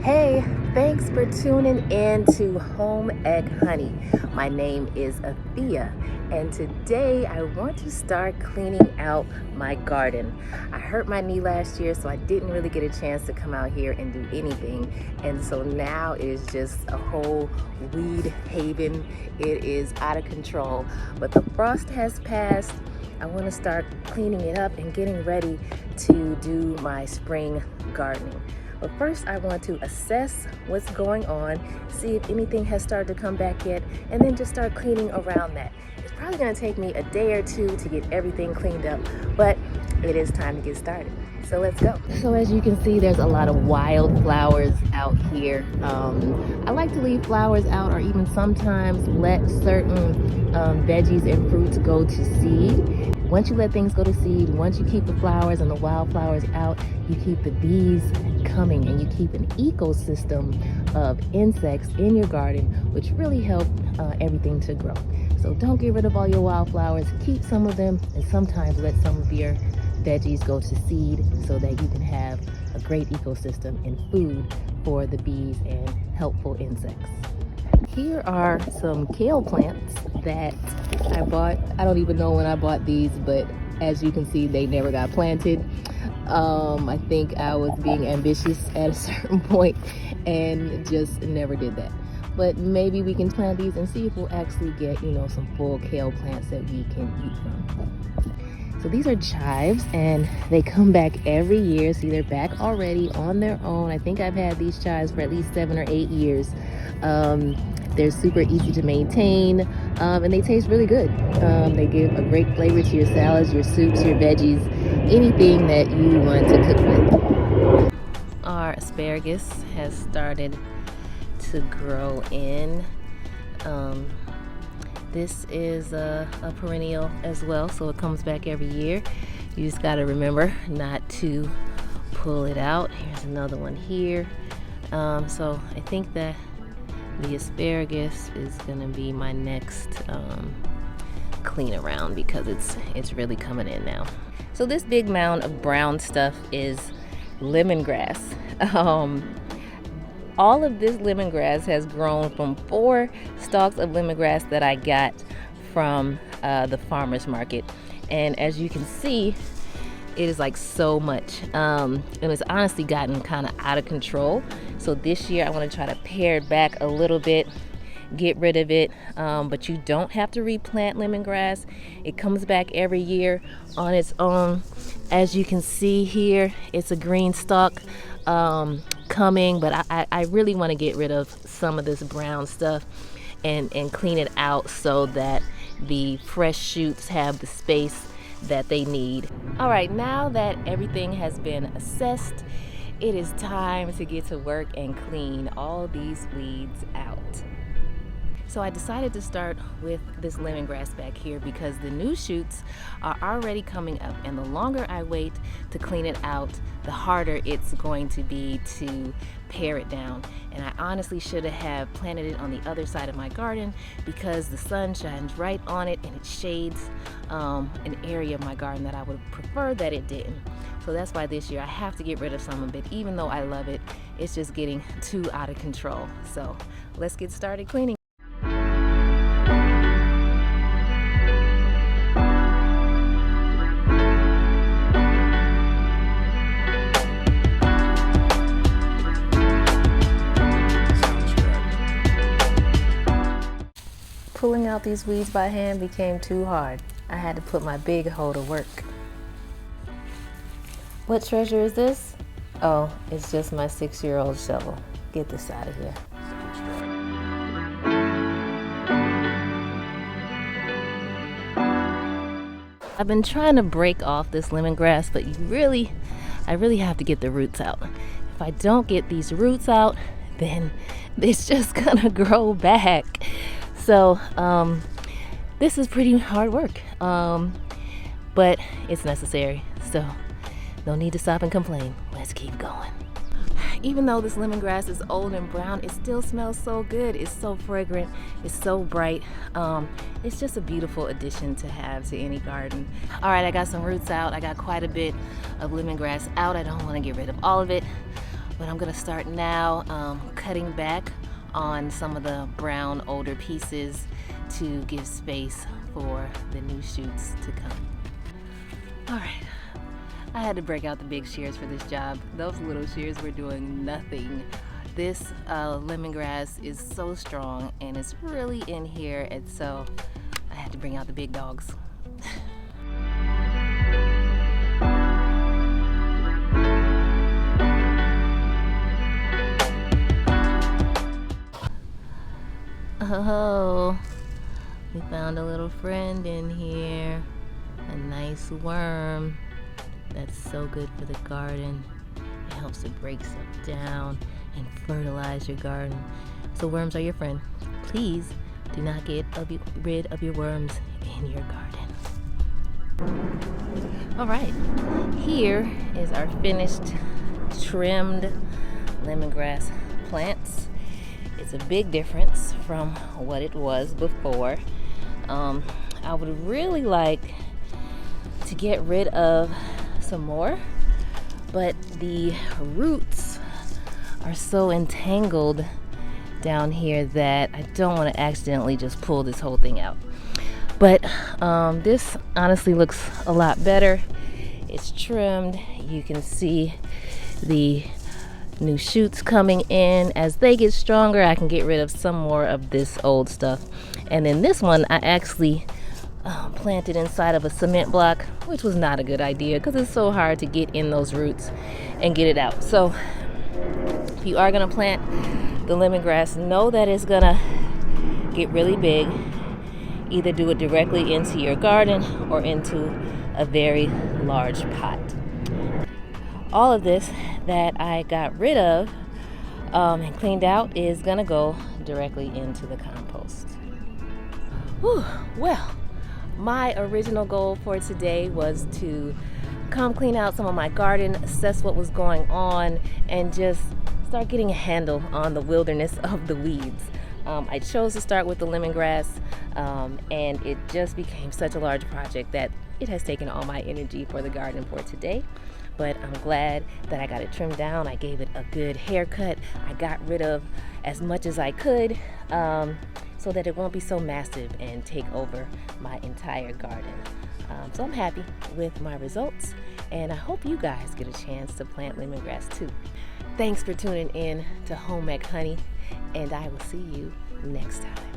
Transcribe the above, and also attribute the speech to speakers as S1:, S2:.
S1: Hey, thanks for tuning in to Home Egg Honey. My name is Athea, and today I want to start cleaning out my garden. I hurt my knee last year, so I didn't really get a chance to come out here and do anything. And so now it is just a whole weed haven. It is out of control, but the frost has passed. I want to start cleaning it up and getting ready to do my spring gardening. But first I want to assess what's going on, see if anything has started to come back yet, and then just start cleaning around that. It's probably going to take me a day or two to get everything cleaned up, but it is time to get started. So let's go. So as you can see, there's a lot of wild flowers out here. I like to leave flowers out, or even sometimes let certain veggies and fruits go to seed. Once you let things go to seed, once you keep the flowers and the wildflowers out, you keep the bees coming, and you keep an ecosystem of insects in your garden, which really help everything to grow. So don't get rid of all your wildflowers. Keep some of them, and sometimes let some of your veggies go to seed so that you can have a great ecosystem and food for the bees and helpful insects. Here are some kale plants that I bought. I don't even know when I bought these, but as you can see, they never got planted. I think I was being ambitious at a certain point and just never did that. But maybe we can plant these and see if we'll actually get, some full kale plants that we can eat from. So these are chives, and they come back every year. See, they're back already on their own. I think I've had these chives for at least 7 or 8 years. They're super easy to maintain, and they taste really good. They give a great flavor to your salads, your soups, your veggies, anything that you want to cook with. Our asparagus has started to grow in. This is a perennial as well, so it comes back every year. You just got to remember not to pull it out. Here's another one here. So I think that the asparagus is going to be my next clean around, because it's really coming in now. So this big mound of brown stuff is lemongrass. All of this lemongrass has grown from 4 stalks of lemongrass that I got from the farmer's market. And as you can see, it is like so much. And it's honestly gotten kind of out of control. So this year I want to try to pare it back a little bit, get rid of it. But you don't have to replant lemongrass. It comes back every year on its own. As you can see here, it's a green stalk coming, but I really want to get rid of some of this brown stuff and clean it out so that the fresh shoots have the space that they need. All right, now that everything has been assessed, it is time to get to work and clean all these weeds out. So I decided to start with this lemongrass back here because the new shoots are already coming up, and the longer I wait to clean it out, the harder it's going to be to pare it down. And I honestly should have planted it on the other side of my garden, because the sun shines right on it and it shades an area of my garden that I would prefer that it didn't. So that's why this year I have to get rid of some of it. Even though I love it, it's just getting too out of control. So let's get started cleaning. Pulling out these weeds by hand became too hard. I had to put my big hoe to work. What treasure is this? Oh, it's just my 6-year-old shovel. Get this out of here. I've been trying to break off this lemongrass, but I really have to get the roots out. If I don't get these roots out, then it's just gonna grow back. So this is pretty hard work, but it's necessary. So no need to stop and complain. Let's keep going. Even though this lemongrass is old and brown, it still smells so good. It's so fragrant. It's so bright. It's just a beautiful addition to have to any garden. All right, I got some roots out. I got quite a bit of lemongrass out. I don't want to get rid of all of it. But I'm gonna start now cutting back on some of the brown older pieces to give space for the new shoots to come. All right, I had to break out the big shears for this job. Those little shears were doing nothing. This lemongrass is so strong and it's really in here, and so I had to bring out the big dogs. Oh, we found a little friend in here. A nice worm. That's so good for the garden. It helps to break stuff down and fertilize your garden. So worms are your friend. Please do not get rid of your worms in your garden. All right, here is our finished trimmed lemongrass plants. It's a big difference from what it was before. I would really like to get rid of some more, but the roots are so entangled down here that I don't want to accidentally just pull this whole thing out. But this honestly looks a lot better. It's trimmed. You can see the new shoots coming in. As they get stronger, I can get rid of some more of this old stuff. And then this one I actually planted inside of a cement block, which was not a good idea because it's so hard to get in those roots and get it out. So if you are going to plant the lemongrass, know that it's going to get really big. Either do it directly into your garden or into a very large pot. All of this that I got rid of and cleaned out is going to go directly into the compost. Whew, well, my original goal for today was to come clean out some of my garden, assess what was going on, and just start getting a handle on the wilderness of the weeds. I chose to start with the lemongrass, and it just became such a large project that it has taken all my energy for the garden for today. But I'm glad that I got it trimmed down. I gave it a good haircut. I got rid of as much as I could so that it won't be so massive and take over my entire garden. So I'm happy with my results, and I hope you guys get a chance to plant lemongrass too. Thanks for tuning in to Home Ec Honey, and I will see you next time.